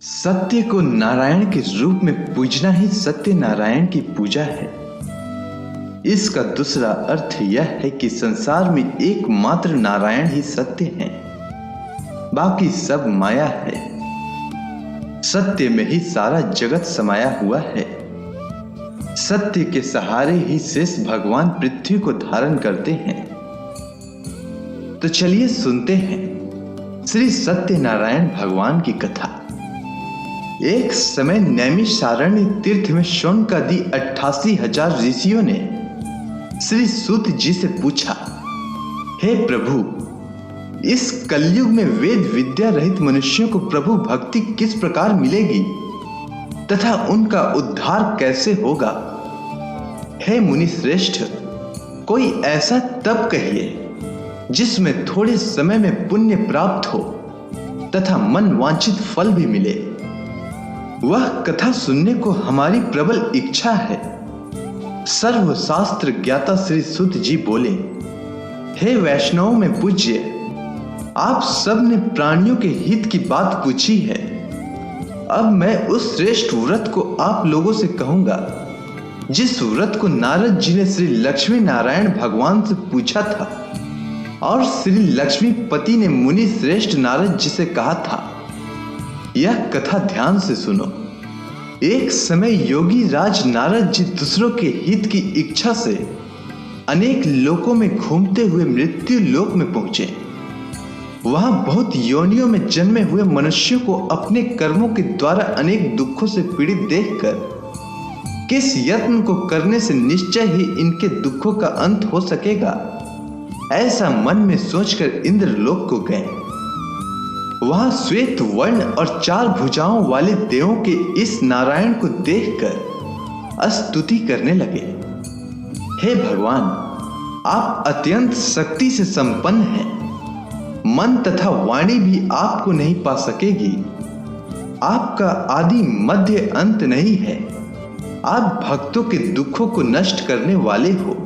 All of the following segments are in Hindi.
सत्य को नारायण के रूप में पूजना ही सत्य नारायण की पूजा है। इसका दूसरा अर्थ यह है कि संसार में एकमात्र नारायण ही सत्य है, बाकी सब माया है। सत्य में ही सारा जगत समाया हुआ है। सत्य के सहारे ही शेष भगवान पृथ्वी को धारण करते हैं। तो चलिए सुनते हैं श्री सत्यनारायण भगवान की कथा। एक समय नैमिषारण्य तीर्थ में शौनकादि 88,000 ऋषियों ने श्री सूत जी से पूछा, हे प्रभु, इस कलयुग में वेद विद्या रहित मनुष्यों को प्रभु भक्ति किस प्रकार मिलेगी तथा उनका उद्धार कैसे होगा? हे मुनि श्रेष्ठ, कोई ऐसा तप कहिए जिसमें थोड़े समय में पुण्य प्राप्त हो तथा मन वांछित फल भी मिले। वह कथा सुनने को हमारी प्रबल इच्छा है। सर्वशास्त्र ज्ञाता श्री सूत जी बोले, हे वैष्णव में पूज्य, आप सब ने प्राणियों के हित की बात पूछी है। अब मैं उस श्रेष्ठ व्रत को आप लोगों से कहूंगा जिस व्रत को नारद जी ने श्री लक्ष्मी नारायण भगवान से पूछा था और श्री लक्ष्मीपति ने मुनि श्रेष्ठ नारद जी से कहा था। यह कथा ध्यान से सुनो। एक समय योगी राज नारद जी दूसरों के हित की इच्छा से अनेक लोकों में घूमते हुए मृत्यु लोक में पहुंचे। वहां बहुत योनियों में जन्मे हुए मनुष्यों को अपने कर्मों के द्वारा अनेक दुखों से पीड़ित देखकर किस यत्न को करने से निश्चय ही इनके दुखों का अंत हो सकेगा, ऐसा मन में सोचकर इंद्रलोक को गए। वहां श्वेत वर्ण और 4 भुजाओं वाले देवों के इस नारायण को देखकर स्तुति करने लगे। हे भगवान, आप अत्यंत शक्ति से संपन्न हैं। मन तथा वाणी भी आपको नहीं पा सकेगी। आपका आदि मध्य अंत नहीं है। आप भक्तों के दुखों को नष्ट करने वाले हो।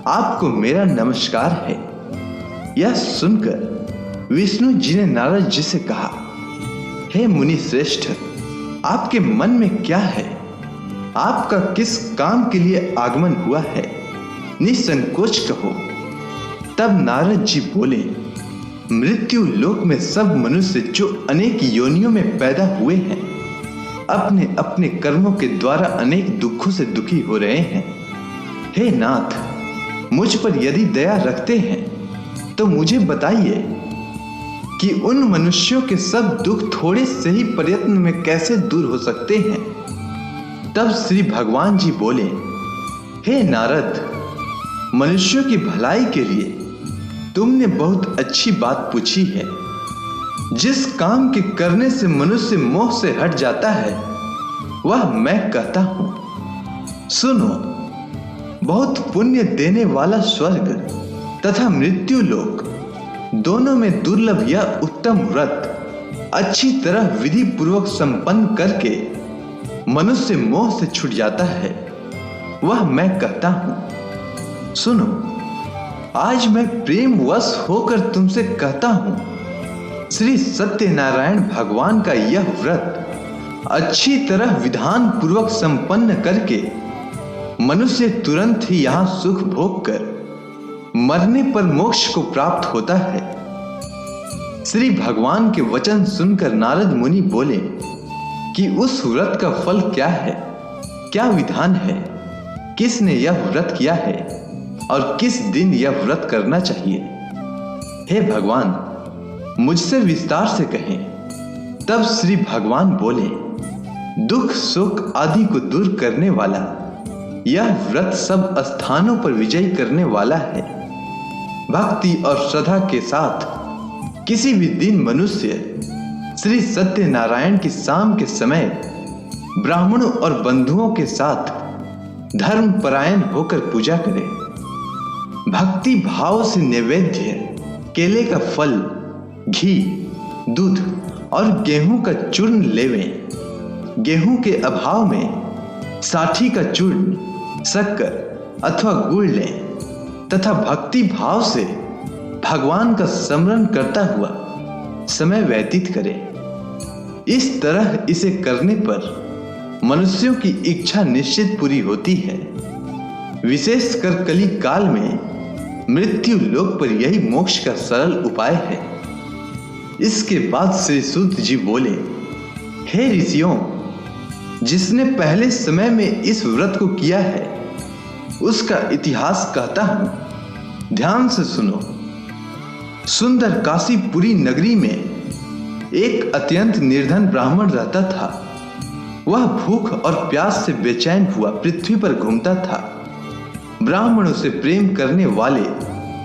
आपको मेरा नमस्कार है। यह सुनकर विष्णु जी ने नारद जी से कहा, हे मुनि श्रेष्ठ, आपके मन में क्या है? आपका किस काम के लिए आगमन हुआ है? निसंकोच कहो। तब नारद जी बोले, मृत्यु लोक में सब मनुष्य जो अनेक योनियों में पैदा हुए हैं, अपने अपने कर्मों के द्वारा अनेक दुखों से दुखी हो रहे हैं। हे नाथ, मुझ पर यदि दया रखते हैं तो मुझे बताइए कि उन मनुष्यों के सब दुख थोड़े से ही प्रयत्न में कैसे दूर हो सकते हैं। तब श्री भगवान जी बोले, हे नारद, मनुष्यों की भलाई के लिए तुमने बहुत अच्छी बात पूछी है। जिस काम के करने से मनुष्य मोह से हट जाता है वह मैं कहता हूं। सुनो, बहुत पुण्य देने वाला स्वर्ग तथा मृत्यु लोक दोनों में दुर्लभ यह उत्तम व्रत अच्छी तरह विधि पूर्वक संपन्न करके मनुष्य मोह से छूट जाता है, वह मैं कहता हूं। सुनो, आज मैं प्रेम वश होकर तुमसे कहता हूं, श्री सत्यनारायण भगवान का यह व्रत अच्छी तरह विधान पूर्वक संपन्न करके मनुष्य तुरंत ही यहां सुख भोग कर मरने पर मोक्ष को प्राप्त होता है। श्री भगवान के वचन सुनकर नारद मुनि बोले कि उस व्रत का फल क्या है, क्या विधान है, किसने यह व्रत किया है और किस दिन यह व्रत करना चाहिए? हे भगवान, मुझसे विस्तार से कहें। तब श्री भगवान बोले, दुख सुख आदि को दूर करने वाला यह व्रत सब स्थानों पर विजय करने वाला है। भक्ति और श्रद्धा के साथ किसी भी दिन मनुष्य श्री सत्यनारायण की शाम के समय ब्राह्मणों और बंधुओं के साथ धर्म परायण होकर पूजा करे। भक्ति भाव से नैवेद्य केले का फल, घी, दूध और गेहूं का चूर्ण लेवें। गेहूं के अभाव में साठी का चूर्ण, शक्कर अथवा गुड़ लें तथा भक्ति भाव से भगवान का स्मरण करता हुआ समय व्यतीत करें। इस तरह इसे करने पर मनुष्यों की इच्छा निश्चित पूरी होती है। विशेषकर कली काल में मृत्यु लोक पर यही मोक्ष का सरल उपाय है। इसके बाद श्री सूत जी बोले, हे ऋषियों, जिसने पहले समय में इस व्रत को किया है उसका इतिहास कहता हूं, ध्यान से सुनो। सुंदर काशीपुरी नगरी में एक अत्यंत निर्धन ब्राह्मण रहता था। वह भूख और प्यास से बेचैन हुआ पृथ्वी पर घूमता था। ब्राह्मणों से प्रेम करने वाले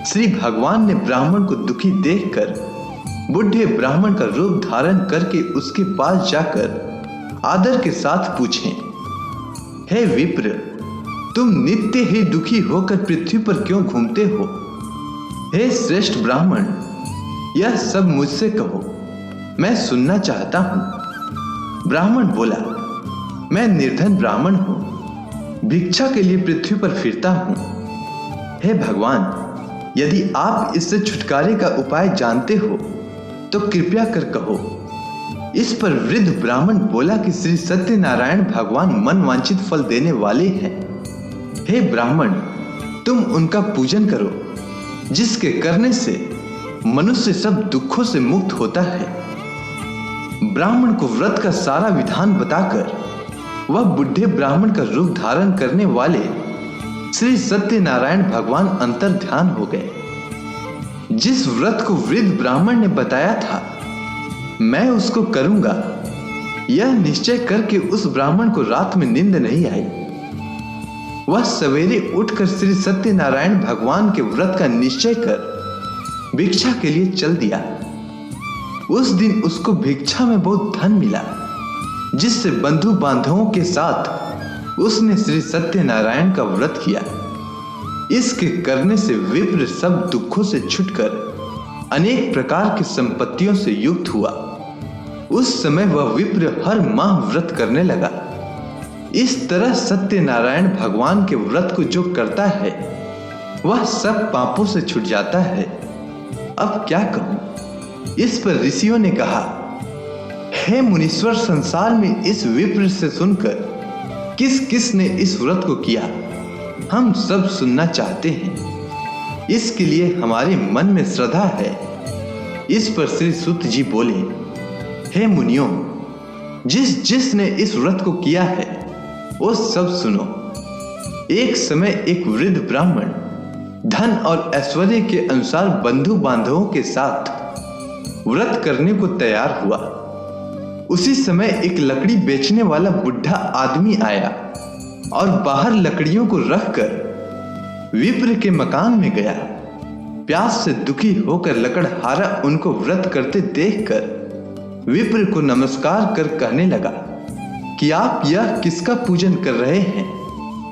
श्री भगवान ने ब्राह्मण को दुखी देखकर बुढ़े ब्राह्मण का रूप धारण करके उसके पास जाकर आदर के साथ पूछे, हे विप्र, तुम नित्य ही दुखी होकर पृथ्वी पर क्यों घूमते हो? हे श्रेष्ठ ब्राह्मण, यह सब मुझसे कहो, मैं सुनना चाहता हूं। ब्राह्मण बोला, मैं निर्धन ब्राह्मण हूं, भिक्षा के लिए पृथ्वी पर फिरता हूं। हे भगवान, यदि आप इससे छुटकारे का उपाय जानते हो तो कृपया कर कहो। इस पर वृद्ध ब्राह्मण बोला कि श्री सत्यनारायण भगवान मन वांछित फल देने वाले हैं। हे ब्राह्मण, तुम उनका पूजन करो, जिसके करने से मनुष्य सब दुखों से मुक्त होता है। ब्राह्मण को व्रत का सारा विधान बताकर वह बुढ़े ब्राह्मण का रूप धारण करने वाले श्री सत्यनारायण भगवान अंतर ध्यान हो गए। जिस व्रत को वृद्ध ब्राह्मण ने बताया था मैं उसको करूंगा, यह निश्चय करके उस ब्राह्मण को रात में नींद नहीं आई। वह सवेरे उठकर श्री सत्यनारायण भगवान के व्रत का निश्चय कर भिक्षा के लिए चल दिया। उस दिन उसको भिक्षा में बहुत धन मिला, जिससे बंधु बांधवों के साथ उसने श्री सत्यनारायण का व्रत किया। इसके करने से विप्र सब दुखों से छुटकर अनेक प्रकार की संपत्तियों से युक्त हुआ। उस समय वह विप्र हर माह व्रत करने लगा। इस तरह सत्यनारायण भगवान के व्रत को जो करता है वह सब पापों से छूट जाता है। अब क्या कहूं? इस पर ऋषियों ने कहा, हे मुनीश्वर, संसार में इस विप्र से सुनकर किस किस ने इस व्रत को किया, हम सब सुनना चाहते हैं। इसके लिए हमारे मन में श्रद्धा है। इस पर श्री सूत जी बोले, हे मुनियों, जिस जिसने इस व्रत को किया है वो सब सुनो। एक समय एक वृद्ध ब्राह्मण धन और ऐश्वर्य के अनुसार बंधु बांधवों के साथ व्रत करने को तैयार हुआ। उसी समय एक लकड़ी बेचने वाला बुढ़ा आदमी आया और बाहर लकड़ियों को रखकर विप्र के मकान में गया। प्यास से दुखी होकर लकड़हारा उनको व्रत करते देखकर विप्र को नमस्कार कर कहने लगा कि आप यह किसका पूजन कर रहे हैं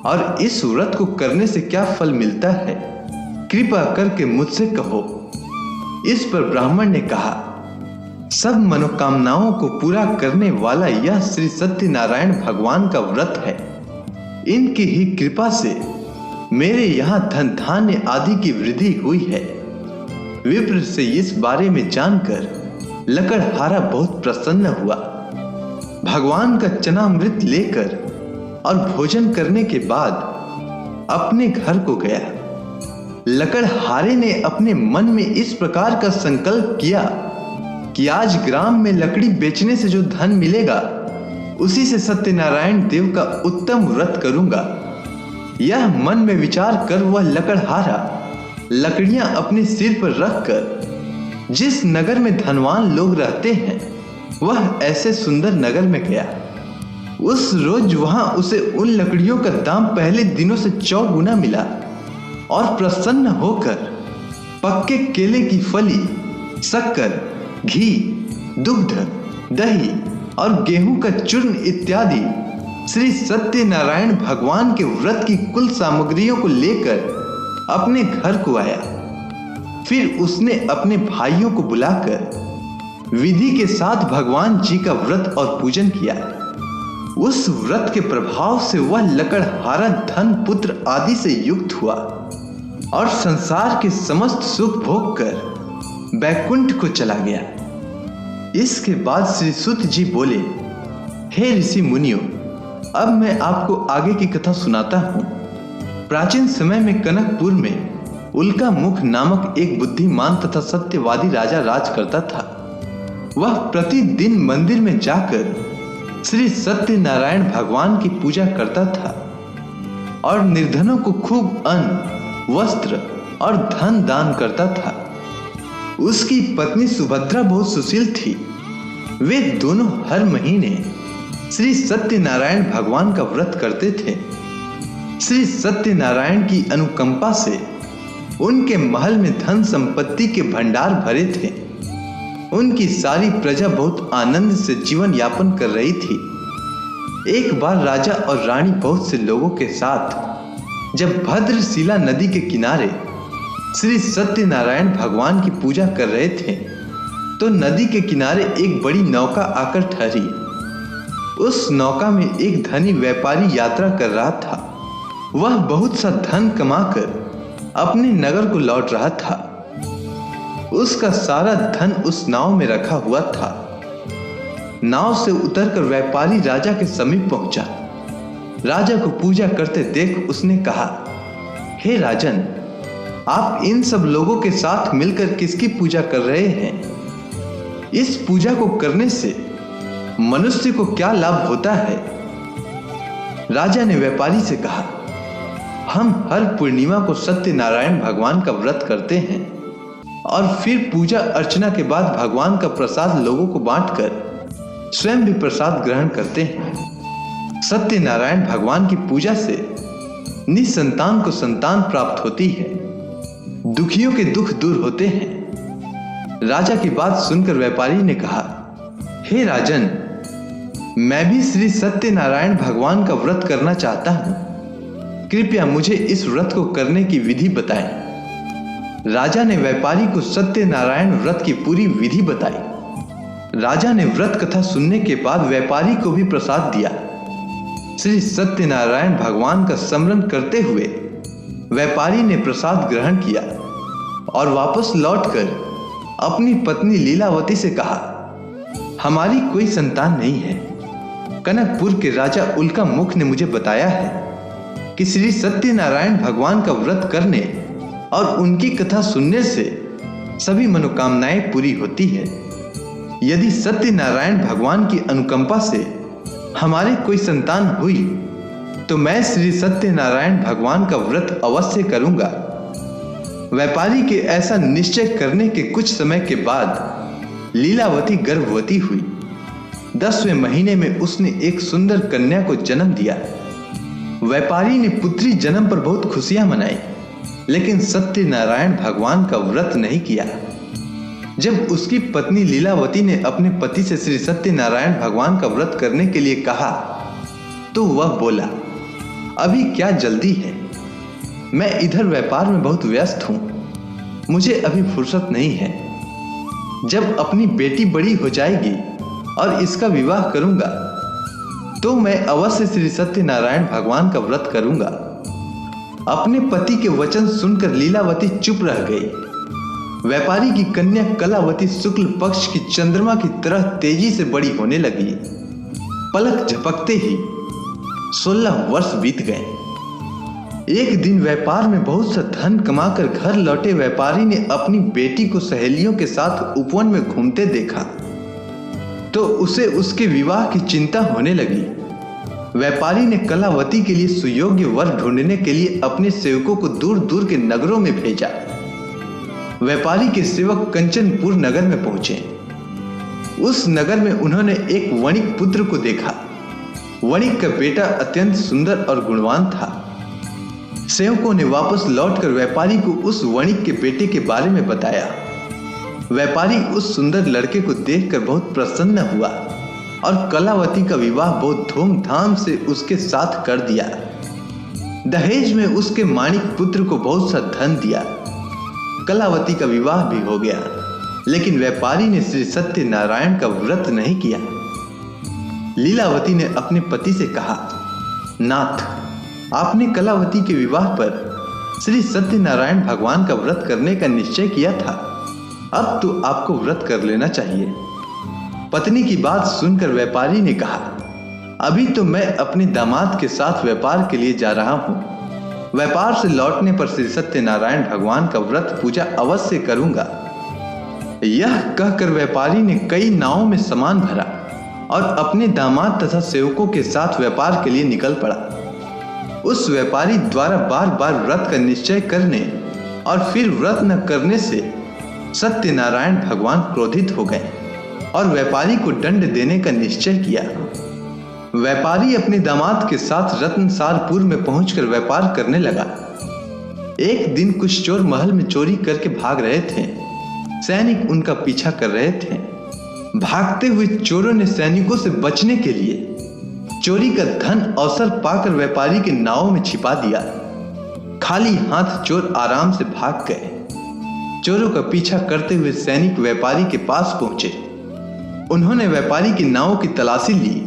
और इस व्रत को करने से क्या फल मिलता है? कृपा करके मुझसे कहो। इस पर ब्राह्मण ने कहा, सब मनोकामनाओं को पूरा करने वाला यह श्री सत्यनारायण भगवान का व्रत है। इनकी ही कृपा से मेरे यहाँ धन धान्य आदि की वृद्धि हुई है। विप्र से इस बारे में जानकर लकड़हारा बहुत प्रसन्न हुआ। भगवान का चनामृत लेकर और भोजन करने के बाद अपने घर को गया। लकड़हारे ने अपने मन में इस प्रकार का संकल्प किया कि आज ग्राम में लकड़ी बेचने से जो धन मिलेगा उसी से सत्यनारायण देव का उत्तम व्रत करूंगा। यह मन में विचार कर वह लकड़हारा लकड़ियां अपने सिर पर रखकर जिस नगर में धनवान लोग रहते हैं वह ऐसे सुंदर नगर में गया। उस रोज वहां उसे उन लकड़ियों का दाम पहले दिनों से 4 गुना मिला और प्रसन्न होकर पक्के केले की फली, शक्कर, घी, दुग्ध, दही और गेहूं का चूर्ण इत्यादि श्री सत्यनारायण भगवान के व्रत की कुल सामग्रियों को लेकर अपने घर को आया। फिर उसने अपने भाइयों को बुलाकर विधि के साथ भगवान जी का व्रत और पूजन किया। उस व्रत के प्रभाव से वह लकड़हारा धन, पुत्र आदि से युक्त हुआ और संसार के समस्त सुख भोग कर बैकुंठ को चला गया। इसके बाद श्री सुत जी बोले, हे ऋषि मुनियों, अब मैं आपको आगे की कथा सुनाता हूँ। प्राचीन समय में कनकपुर में उल्का मुख नामक एक बुद्धिमान तथा सत्यवादी राजा राज करता था। वह प्रतिदिन मंदिर में जाकर श्री सत्यनारायण भगवान की पूजा करता था और निर्धनों को खूब अन्न, वस्त्र और धन दान करता था। उसकी पत्नी सुभद्रा बहुत सुशील थी। वे दोनों हर महीने श्री सत्यनारायण भगवान का व्रत करते थे। श्री सत्यनारायण की अनुकंपा से उनके महल में धन संपत्ति के भंडार भरे थे। उनकी सारी प्रजा बहुत आनंद से जीवन यापन कर रही थी। एक बार राजा और रानी बहुत से लोगों के साथ जब भद्रशिला नदी के किनारे श्री सत्यनारायण भगवान की पूजा कर रहे थे तो नदी के किनारे एक बड़ी नौका आकर ठहरी। उस नौका में एक धनी व्यापारी यात्रा कर रहा था। वह बहुत सा धन कमाकर अपने नगर को लौट रहा था। उसका सारा धन उस नाव में रखा हुआ था। नाव से उतरकर व्यापारी राजा के समीप पहुंचा। राजा को पूजा करते देख उसने कहा, हे राजन, आप इन सब लोगों के साथ मिलकर किसकी पूजा कर रहे हैं? इस पूजा को करने से मनुष्य को क्या लाभ होता है? राजा ने व्यापारी से कहा, हम हर पूर्णिमा को सत्यनारायण भगवान का व्रत करते हैं और फिर पूजा अर्चना के बाद भगवान का प्रसाद लोगों को बांटकर स्वयं भी प्रसाद ग्रहण करते हैं। सत्यनारायण भगवान की पूजा से निसंतान को संतान प्राप्त होती है, दुखियों के दुख दूर होते हैं। राजा की बात सुनकर व्यापारी ने कहा, हे राजन, मैं भी श्री सत्यनारायण भगवान का व्रत करना चाहता हूँ। कृपया मुझे इस व्रत को करने की विधि बताएं। राजा ने व्यापारी को सत्यनारायण व्रत की पूरी विधि बताई। राजा ने व्रत कथा सुनने के बाद व्यापारी को भी प्रसाद दिया। श्री सत्यनारायण भगवान का स्मरण करते हुए व्यापारी ने प्रसाद ग्रहण किया और वापस लौटकर अपनी पत्नी लीलावती से कहा, हमारी कोई संतान नहीं है। कनकपुर के राजा उल्का मुख ने मुझे बताया है कि श्री सत्यनारायण भगवान का व्रत करने और उनकी कथा सुनने से सभी मनोकामनाएं पूरी होती है। यदि सत्यनारायण भगवान की अनुकंपा से हमारी कोई संतान हुई तो मैं श्री सत्यनारायण भगवान का व्रत अवश्य करूंगा। व्यापारी के ऐसा निश्चय करने के कुछ समय के बाद लीलावती गर्भवती हुई। 10वें महीने में उसने एक सुंदर कन्या को जन्म दिया। व्यापारी ने पुत्री जन्म पर बहुत खुशियां मनाई, लेकिन सत्यनारायण भगवान का व्रत नहीं किया। जब उसकी पत्नी लीलावती ने अपने पति से श्री सत्यनारायण भगवान का व्रत करने के लिए कहा तो वह बोला, अभी क्या जल्दी है, मैं इधर व्यापार में बहुत व्यस्त हूं, मुझे अभी फुर्सत नहीं है। जब अपनी बेटी बड़ी हो जाएगी और इसका विवाह करूंगा तो मैं अवश्य श्री सत्यनारायण भगवान का व्रत करूंगा। अपने पति के वचन सुनकर लीलावती चुप रह गई। व्यापारी की कन्या कलावती शुक्ल पक्ष की चंद्रमा की तरह तेजी से बड़ी होने लगी। पलक झपकते ही 16 वर्ष बीत गए। एक दिन व्यापार में बहुत सा धन कमाकर घर लौटे व्यापारी ने अपनी बेटी को सहेलियों के साथ उपवन में घूमते देखा तो उसे उसके विवाह की चिंता होने लगी। व्यापारी ने कलावती के लिए सुयोग्य वर ढूंढने के लिए अपने सेवकों को दूर दूर के नगरों में भेजा। व्यापारी के सेवक कंचनपुर नगर में पहुंचे। उस नगर में उन्होंने एक वणिक पुत्र को देखा। वणिक का बेटा अत्यंत सुंदर और गुणवान था। सेवकों ने वापस लौटकर व्यापारी को उस वणिक के बेटे के बारे में बताया। व्यापारी उस सुंदर लड़के को देखकर बहुत प्रसन्न हुआ और कलावती का विवाह बहुत धूमधाम से उसके साथ कर दिया। दहेज में उसके माणिक पुत्र को बहुत सा धन दिया। कलावती का विवाह भी हो गया, लेकिन व्यापारी ने श्री सत्यनारायण का व्रत नहीं किया। लीलावती ने अपने पति से कहा, नाथ, आपने कलावती के विवाह पर श्री सत्यनारायण भगवान का व्रत करने का निश्चय किया था, अब तो आपको व्रत कर लेना चाहिए। पत्नी की बात सुनकर व्यापारी ने कहा, अभी तो मैं अपने दामाद के साथ व्यापार के लिए जा रहा हूँ। व्यापार से लौटने पर श्री सत्यनारायण भगवान का व्रत पूजा अवश्य करूंगा। यह कहकर व्यापारी ने कई नावों में सामान भरा और अपने दामाद तथा सेवकों के साथ व्यापार के लिए निकल पड़ा। उस व्यापारी द्वारा बार बार व्रत का निश्चय करने और फिर व्रत न करने से सत्यनारायण भगवान क्रोधित हो गए और व्यापारी को दंड देने का निश्चय किया। व्यापारी अपने दामाद के साथ रत्नसारपुर में पहुंचकर व्यापार करने लगा। एक दिन कुछ चोर महल में चोरी करके भाग रहे थे। सैनिक उनका पीछा कर रहे थे। भागते हुए चोरों ने सैनिकों से बचने के लिए चोरी का धन अवसर पाकर व्यापारी के नाव में छिपा दिया। खाली हाथ चोर आराम से भाग गए। चोरों का पीछा करते हुए सैनिक व्यापारी के पास पहुंचे। उन्होंने व्यापारी की नाव की तलाशी ली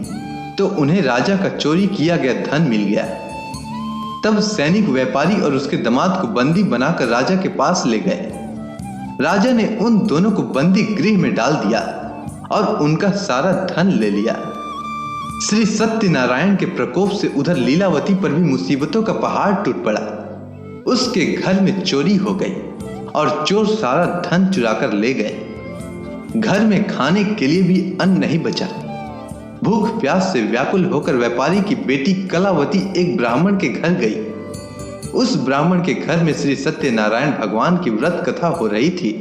तो उन्हें राजा का चोरी किया गया धन मिल गया। तब सैनिक व्यापारी और उसके दामाद को बंदी बनाकर राजा के पास ले गए। राजा ने उन दोनों को बंदी गृह में डाल दिया और उनका सारा धन ले लिया। श्री सत्यनारायण के प्रकोप से उधर लीलावती पर भी मुसीबतों का पहाड़ टूट पड़ा। उसके घर में चोरी हो गई और चोर सारा धन चुराकर ले गए। घर में खाने के लिए भी अन्न नहीं बचा। भूख प्यास से व्याकुल होकर व्यापारी की बेटी कलावती एक ब्राह्मण के घर गई। उस ब्राह्मण के घर में श्री सत्यनारायण भगवान की व्रत कथा हो रही थी।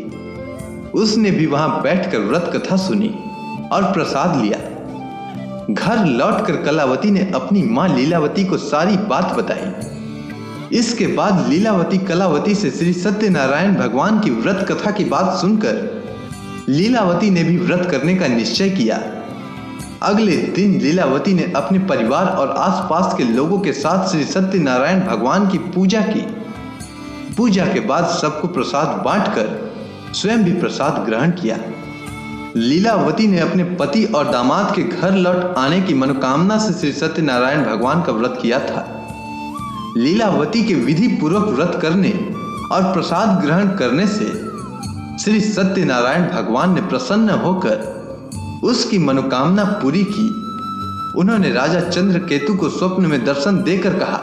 उसने भी वहां बैठकर व्रत कथा सुनी और प्रसाद लिया। घर लौटकर कलावती ने अपनी मां लीलावती को सारी बात बताई। इसके बाद लीलावती कलावती से श्री सत्यनारायण भगवान की व्रत कथा की बात सुनकर लीलावती ने भी व्रत करने का निश्चय किया। अगले दिन लीलावती ने अपने परिवार और आसपास के लोगों के साथ श्री सत्यनारायण भगवान की पूजा की। पूजा के बाद सबको प्रसाद बांटकर स्वयं भी प्रसाद ग्रहण किया। लीलावती ने अपने पति और दामाद के घर लौट आने की मनोकामना से श्री सत्यनारायण भगवान का व्रत किया था। लीलावती के विधि पूर्वक व्रत करने और प्रसाद ग्रहण करने से श्री सत्यनारायण भगवान ने प्रसन्न होकर उसकी मनोकामना पूरी की। उन्होंने राजा चंद्रकेतु को स्वप्न में दर्शन देकर कहा,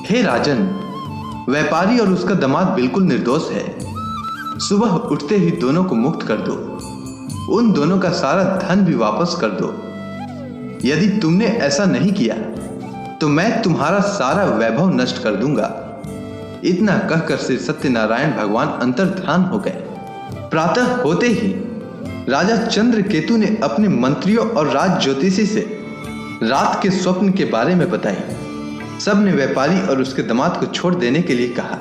हे राजन, व्यापारी और उसका दामाद बिल्कुल निर्दोष है। सुबह उठते ही दोनों को मुक्त कर दो। उन दोनों का सारा धन भी वापस कर दो। यदि तुमने ऐसा नहीं किया तो मैं तुम्हारा सारा वैभव नष्ट कर दूंगा। इतना कहकर श्री सत्यनारायण भगवान अंतर्ध्यान हो गए। प्रातः होते ही राजा चंद्रकेतु ने अपने मंत्रियों और राज ज्योतिषी से रात के स्वप्न के बारे में बताई। सबने व्यापारी और उसके दामाद को छोड़ देने के लिए कहा।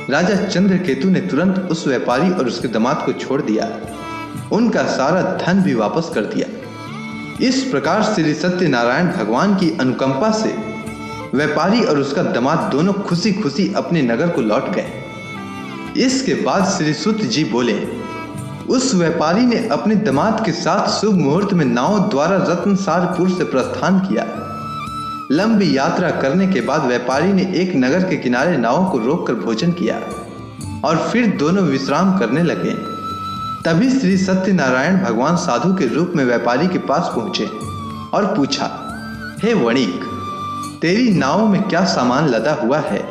राजा चंद्रकेतु ने तुरंत उस व्यापारी और उसके दामाद को छोड़ दिया। उनका सारा धन भी वापस कर दिया। इस प्रकार श्री सत्यनारायण भगवान की अनुकंपा से व्यापारी और उसका दामाद दोनों खुशी खुशी अपने नगर को लौट गए। इसके बाद श्री सूत जी बोले, उस व्यापारी ने अपने दामाद के साथ शुभ मुहूर्त में नाव द्वारा रत्नसारपुर से प्रस्थान किया। लंबी यात्रा करने के बाद व्यापारी ने एक नगर के किनारे नाव को रोककर भोजन किया और फिर दोनों विश्राम करने लगे। तभी श्री सत्यनारायण भगवान साधु के रूप में व्यापारी के पास पहुंचे और पूछा, हे वणिक, तेरी नाव में क्या सामान लदा हुआ है?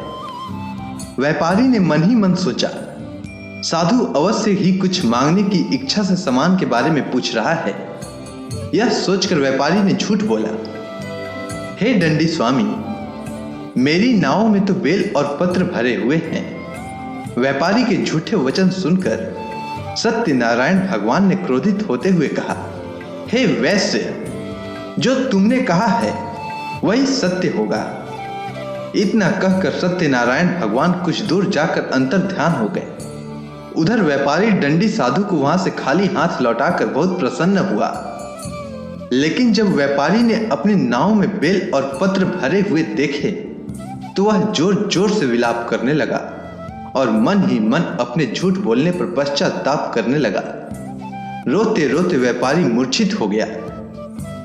व्यापारी ने मन ही मन सोचा, साधु अवश्य ही कुछ मांगने की इच्छा से सामान के बारे में पूछ रहा है। यह सोचकर व्यापारी ने झूठ बोला, हे दंडी स्वामी, मेरी नाव में तो बेल और पत्र भरे हुए हैं। व्यापारी के झूठे वचन सुनकर सत्यनारायण भगवान ने क्रोधित होते हुए कहा, हे वैश्य, जो तुमने कहा है वही सत्य होगा। इतना कहकर सत्यनारायण भगवान कुछ दूर जाकर अंतर्ध्यान हो गए। उधर व्यापारी दंडी साधु को वहां से खाली हाथ लौटाकर बहुत प्रसन्न हुआ। लेकिन जब व्यापारी ने अपनी नाव में बेल और पत्र भरे हुए देखे तो वह जोर जोर से विलाप करने लगा और मन ही मन अपने झूठ बोलने पर पश्चाताप करने लगा। रोते रोते व्यापारी मूर्छित हो गया।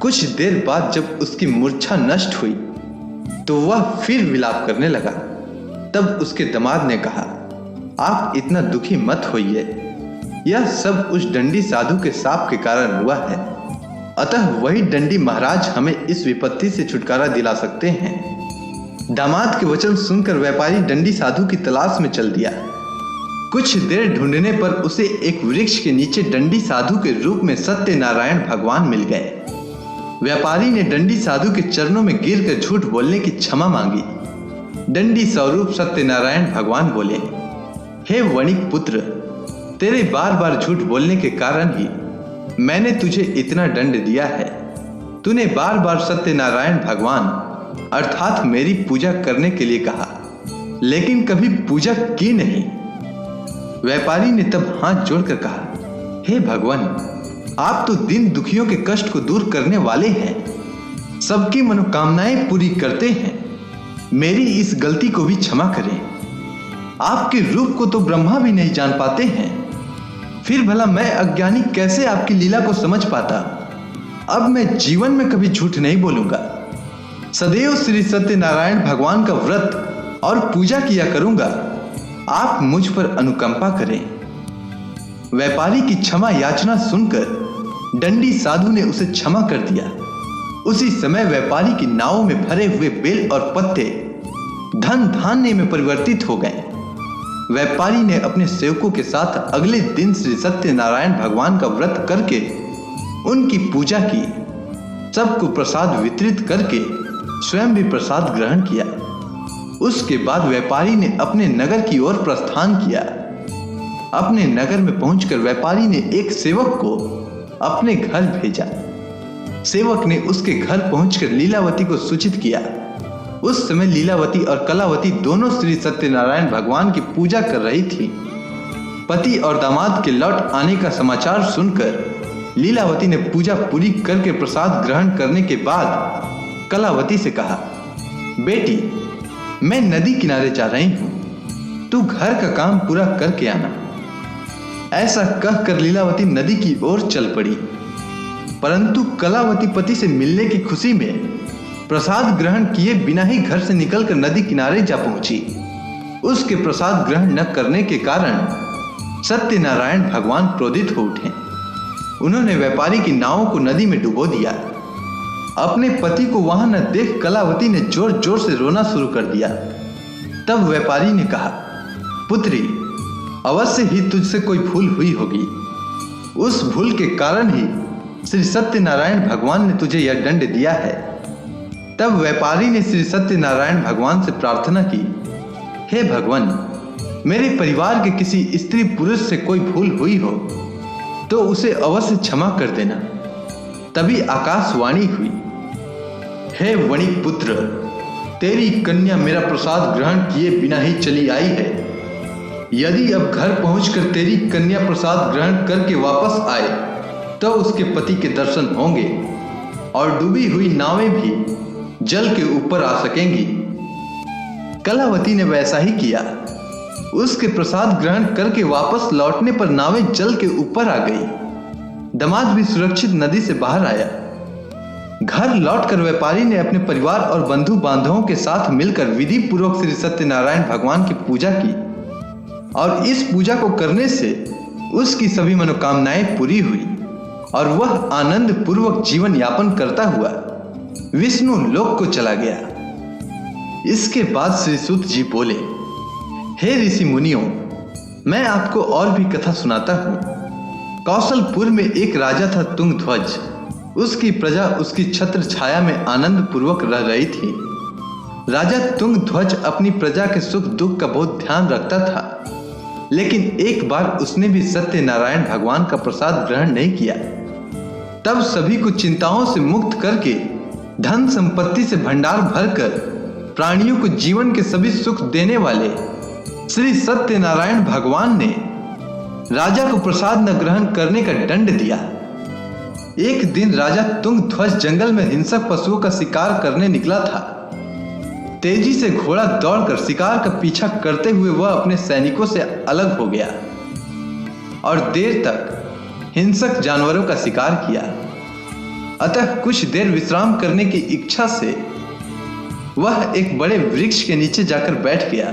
कुछ देर बाद जब उसकी मूर्छा नष्ट हुई तो वह फिर विलाप करने लगा। तब उसके दामाद ने कहा, आप इतना दुखी मत होइए, यह सब उस दंडी साधु के शाप के कारण हुआ है। अतः वही दंडी महाराज हमें इस विपत्ति से छुटकारा दिला सकते हैं। दामाद के वचन सुनकर व्यापारी दंडी साधु की तलाश में चल दिया। कुछ देर ढूंढने पर उसे एक वृक्ष के नीचे दंडी साधु के रूप में सत्यनारायण भगवान मिल गए। व्यापारी ने दंडी साधु के चरणों में गिरकर झूठ बोलने की क्षमा मांगी। दंडी स्वरूप सत्यनारायण भगवान बोले, हे वणिक पुत्र, तेरे बार बार झूठ बोलने के कारण ही मैंने तुझे इतना दंड दिया है। तूने बार बार सत्यनारायण भगवान अर्थात मेरी पूजा करने के लिए कहा, लेकिन कभी पूजा की नहीं। व्यापारी ने तब हाथ जोड़कर कहा, हे भगवान, आप तो दीन दुखियों के कष्ट को दूर करने वाले हैं, सबकी मनोकामनाएं पूरी करते हैं। मेरी इस गलती को भी क्षमा करें। आपके रूप को तो ब्रह्मा भी नहीं जान पाते हैं, फिर भला मैं अज्ञानी कैसे आपकी लीला को समझ पाता। अब मैं जीवन में कभी झूठ नहीं बोलूंगा। सदैव श्री सत्यनारायण भगवान का व्रत और पूजा किया करूंगा। आप मुझ पर अनुकंपा करें। व्यापारी की क्षमा याचना सुनकर दंडी साधु ने उसे क्षमा कर दिया। उसी समय व्यापारी की नाव में भरे हुए बेल और पत्ते धन धान्य में परिवर्तित हो गए। व्यापारी ने अपने सेवकों के साथ अगले दिन श्री सत्यनारायण भगवान का व्रत करके उनकी पूजा की। सबको प्रसाद वितरित करके स्वयं भी प्रसाद ग्रहण किया। उसके बाद व्यापारी ने अपने नगर की ओर प्रस्थान किया। अपने नगर में पहुंचकर व्यापारी ने एक सेवक को अपने घर भेजा। सेवक ने उसके घर पहुंचकर लीलावती को सूचित किया। उस समय लीलावती और कलावती दोनों श्री सत्यनारायण भगवान की पूजा कर रही थी। पति और दामाद के लौट आने का समाचार सुनकर लीलावती ने पूजा पूरी करके प्रसाद ग्रहण करने के बाद कलावती से कहा, बेटी, मैं नदी किनारे जा रही हूं, तू घर का काम पूरा करके आना। ऐसा कहकर लीलावती नदी की ओर चल पड़ी। परंतु कलावती पति से मिलने की खुशी में प्रसाद ग्रहण किए बिना ही घर से निकलकर नदी किनारे जा पहुंची। उसके प्रसाद ग्रहण न करने के कारण सत्यनारायण भगवान क्रोधित हो उठे। उन्होंने व्यापारी की नाव को नदी में डुबो दिया। अपने पति को वहां न देख कलावती ने जोर जोर से रोना शुरू कर दिया। तब व्यापारी ने कहा, पुत्री, अवश्य ही तुझसे कोई भूल हुई होगी। उस भूल के कारण ही श्री सत्यनारायण भगवान ने तुझे यह दंड दिया है। तब व्यापारी ने श्री सत्यनारायण भगवान से प्रार्थना की, हे भगवान, मेरे परिवार के किसी स्त्री पुरुष से कोई भूल हुई हो तो उसे अवश्य क्षमा कर देना। तभी आकाशवाणी हुई, हे वणिक पुत्र, तेरी कन्या मेरा प्रसाद ग्रहण किए बिना ही चली आई है। यदि अब घर पहुंचकर तेरी कन्या प्रसाद ग्रहण करके वापस आए तो उसके पति के दर्शन होंगे और डूबी हुई नावें भी जल के ऊपर आ सकेंगी। कलावती ने वैसा ही किया। उसके प्रसाद ग्रहण करके वापस लौटने पर नावें जल के ऊपर आ गई। दामाद भी सुरक्षित नदी से बाहर आया। घर लौटकर व्यापारी ने अपने परिवार और बंधु बांधवों के साथ मिलकर विधि पूर्वक श्री सत्यनारायण भगवान की पूजा की और इस पूजा को करने से उसकी सभी मनोकामनाएं पूरी हुई और वह आनंद पूर्वक जीवन यापन करता हुआ विष्णु लोक को चला गया। इसके बाद श्री सूत जी बोले, हे ऋषि मुनियों, मैं आपको और भी कथा सुनाता हूं। कौशलपुर में एक राजा था तुंगध्वज। उसकी प्रजा उसकी छत्र छाया में आनंद पूर्वक रह रही थी। राजा तुंगध्वज अपनी प्रजा के सुख दुख का बहुत ध्यान रखता था, लेकिन एक बार उसने भी सत्यनारायण भगवान का प्रसाद ग्रहण नहीं किया। तब सभी को चिंताओं से मुक्त करके धन संपत्ति से भंडार भरकर प्राणियों को जीवन के सभी सुख देने वाले श्री सत्यनारायण भगवान ने राजा को प्रसाद न ग्रहण करने का दंड दिया। एक दिन राजा तुंगध्वज जंगल में हिंसक पशुओं का शिकार करने निकला था। तेजी से घोड़ा दौड़कर शिकार का पीछा करते हुए वह अपने सैनिकों से अलग हो गया और देर तक हिंसक जानवरों का शिकार किया। अतः कुछ देर विश्राम करने की इच्छा से वह एक बड़े वृक्ष के नीचे जाकर बैठ गया।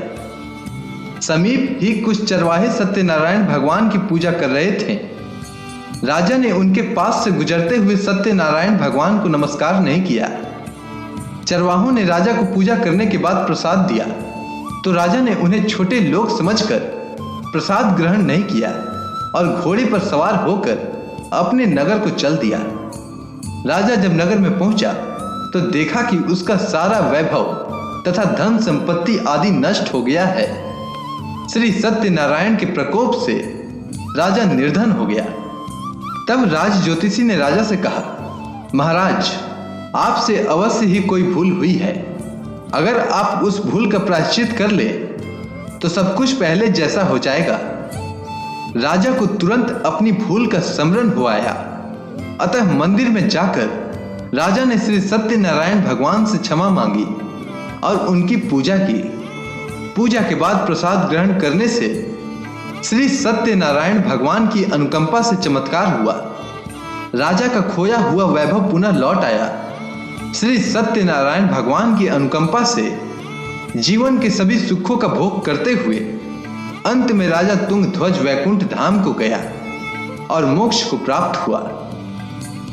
समीप ही कुछ चरवाहे सत्यनारायण भगवान की पूजा कर रहे थे। राजा ने उनके पास से गुजरते हुए सत्यनारायण भगवान को नमस्कार नहीं किया। चरवाहों ने राजा को पूजा करने के बाद प्रसाद दिया तो राजा ने उन्हें छोटे लोग समझकर प्रसाद ग्रहण नहीं किया और घोड़े पर सवार होकर अपने नगर को चल दिया। राजा जब नगर में पहुंचा तो देखा कि उसका सारा वैभव तथा धन संपत्ति आदि नष्ट हो गया है। श्री सत्यनारायण के प्रकोप से राजा निर्धन हो गया। तब राज ज्योतिषी ने राजा से कहा, महाराज, आपसे अवश्य ही कोई भूल हुई है। अगर आप उस भूल का प्रायश्चित कर ले तो सब कुछ पहले जैसा हो जाएगा। राजा को तुरंत अपनी भूल का स्मरण हो आया। अतः मंदिर में जाकर राजा ने श्री सत्यनारायण भगवान से क्षमा मांगी और उनकी पूजा की। पूजा के बाद प्रसाद ग्रहण करने से श्री सत्यनारायण भगवान की अनुकंपा से चमत्कार हुआ। राजा का खोया हुआ वैभव पुनः लौट आया। श्री सत्यनारायण भगवान की अनुकंपा से जीवन के सभी सुखों का भोग करते हुए अंत में राजा तुंगध्वज वैकुंठ धाम को गया और मोक्ष को प्राप्त हुआ।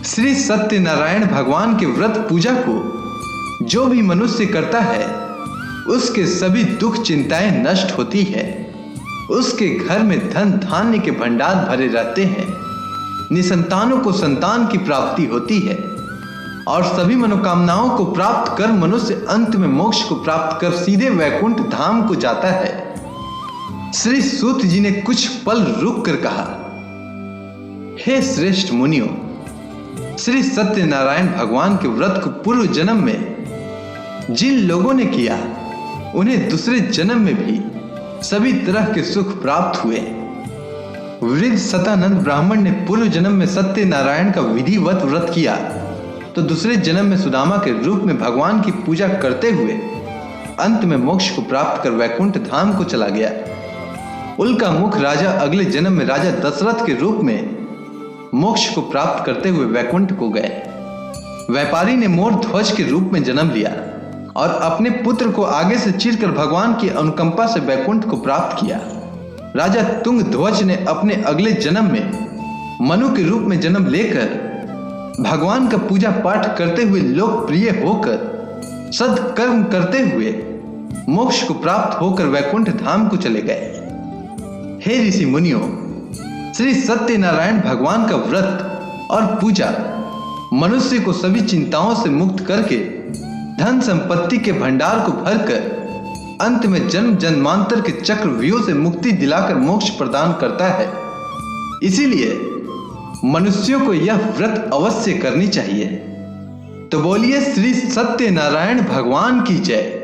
श्री सत्यनारायण भगवान के व्रत पूजा को जो भी मनुष्य करता है उसके सभी दुख चिंताएं नष्ट होती है। उसके घर में धन धान्य के भंडार भरे रहते हैं। निसंतानों को संतान की प्राप्ति होती है और सभी मनोकामनाओं को प्राप्त कर मनुष्य अंत में मोक्ष को प्राप्त कर सीधे वैकुंठ धाम को जाता है। श्री सूत जी ने कुछ पल रुक कर कहा, हे श्रेष्ठ मुनियों, श्री सत्यनारायण भगवान के व्रत को पूर्व जन्म में जिन लोगों ने किया उन्हें दूसरे जन्म में भी सभी तरह के सुख प्राप्त हुए। वृद्ध सतानंद ब्राह्मण ने पूर्व जन्म में सत्यनारायण का विधिवत व्रत किया तो दूसरे जन्म में सुदामा के रूप में भगवान की पूजा करते हुए अंत में मोक्ष को प्राप्त कर वैकुंठ धाम को चला गया। उल्का मुख राजा अगले जन्म में राजा दशरथ के रूप में मोक्ष को प्राप्त करते हुए वैकुंठ को गए। व्यापारी ने मोर ध्वज के रूप में जन्म लिया और अपने पुत्र को आगे से चीरकर भगवान की अनुकंपा से वैकुंठ को प्राप्त किया। राजा तुंगध्वज ने अपने अगले जन्म में मनु के रूप में जन्म लेकर भगवान का पूजा पाठ करते हुए लोकप्रिय होकर सत्कर्म करते हुए मोक्ष को प्राप्त होकर वैकुंठ धाम को चले गए। हे ऋषि मुनियों, श्री सत्यनारायण भगवान का व्रत और पूजा मनुष्य को सभी चिंताओं से मुक्त करके धन संपत्ति के भंडार को भरकर अंत में जन्म जन्मांतर के चक्रव्यूह से मुक्ति दिलाकर मोक्ष प्रदान करता है। इसीलिए मनुष्यों को यह व्रत अवश्य करनी चाहिए। तो बोलिए श्री सत्यनारायण भगवान की जय।